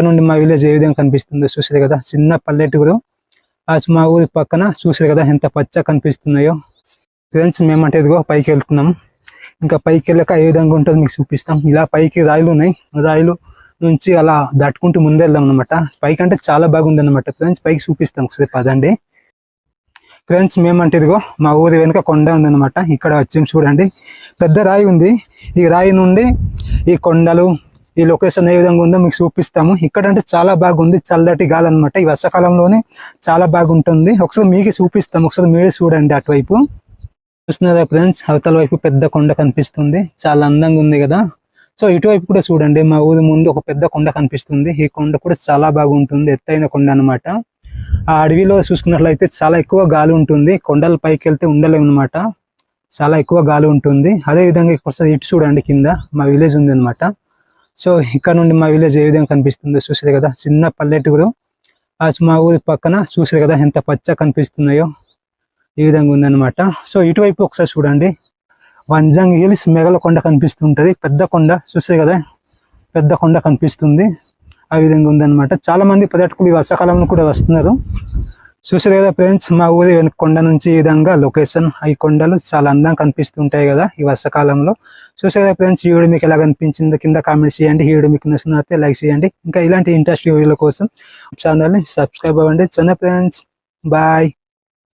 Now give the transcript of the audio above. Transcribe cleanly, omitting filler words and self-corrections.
నుండి మా విలేజ్ ఏ విధంగా కనిపిస్తుందో చూసారు కదా, చిన్న పల్లెటూరు. మా ఊరి పక్కన చూసారు కదా ఎంత పచ్చ కనిపిస్తున్నాయో. ఫ్రెండ్స్ మేమంటే ఇదిగో పైకి వెళ్తున్నాం. ఇంకా పైకి వెళ్ళక ఏ విధంగా ఉంటుందో మీకు చూపిస్తాం. ఇలా పైకి రాయిలు ఉన్నాయి, రాయిలు నుంచి అలా దాటుకుంటూ ముందే వెళ్దాం అనమాట. పైకి అంటే చాలా బాగుంది అనమాట ఫ్రెండ్స్. పైకి చూపిస్తాం ఒకసారి పదండి. ఫ్రెండ్స్ మేమంటే ఇదిగో మా ఊరి వెనుక కొండ ఉందన్నమాట. ఇక్కడ వచ్చి చూడండి, పెద్ద రాయి ఉంది. ఈ రాయి నుండి ఈ కొండలు, ఈ లొకేషన్ ఏ విధంగా ఉందో మీకు చూపిస్తాము. ఇక్కడ అంటే చాలా బాగుంది, చల్లటి గాలి అనమాట. ఈ వర్షాకాలంలోనే చాలా బాగుంటుంది. ఒకసారి మీకు చూపిస్తాము, ఒకసారి మీరే చూడండి. అటువైపు చూస్తున్నారా ఫ్రెండ్స్, అవతల వైపు పెద్ద కొండ కనిపిస్తుంది, చాలా అందంగా ఉంది కదా. సో ఇటువైపు కూడా చూడండి, మా ఊరి ముందు ఒక పెద్ద కొండ కనిపిస్తుంది. ఈ కొండ కూడా చాలా బాగుంటుంది, ఎత్తైన కొండ అనమాట. ఆ అడవిలో చూసుకున్నట్లయితే చాలా ఎక్కువ గాలి ఉంటుంది. కొండల పైకి వెళ్తే ఉండలేము అనమాట, చాలా ఎక్కువ గాలి ఉంటుంది. అదే విధంగా ఒకసారి ఇటు చూడండి, కింద మా విలేజ్ ఉంది అనమాట. సో ఇక్కడ నుండి మా విలేజ్ ఏ విధంగా కనిపిస్తుందో చూసారు కదా, చిన్న పల్లెటూరు. మా ఊరి పక్కన చూసారు కదా ఎంత పచ్చ కనిపిస్తున్నాయో, ఈ విధంగా ఉందన్నమాట. సో ఇటువైపు ఒకసారి చూడండి, వంజంగి హిల్స్ మెగల కొండ కనిపిస్తుంటది. పెద్ద కొండ చూసారు కదా, పెద్ద కొండ కనిపిస్తుంది. ఆ విధంగా ఉందన్నమాట. చాలా మంది పర్యాటకులు ఈ వర్షాకాలంలో కూడా వస్తున్నారు. చూసారు కదా ఫ్రెండ్స్, మా ఊరి వెనుక కొండ నుంచి ఈ విధంగా లొకేషన్, ఈ కొండలు చాలా అందంగా కనిపిస్తుంటాయి కదా ఈ వర్షాకాలంలో. చూసారు కదా ఫ్రెండ్స్, ఈ వీడియో మీకు ఎలా కనిపించిందో కింద కామెంట్ చేయండి. ఈ వీడియో మీకు నచ్చినట్లయితే లైక్ చేయండి. ఇంకా ఇలాంటి ఇంట్రెస్టింగ్ వీడియోల కోసం ఛానల్ని సబ్స్క్రైబ్ అవ్వండి. చిన్న ఫ్రెండ్స్, బాయ్.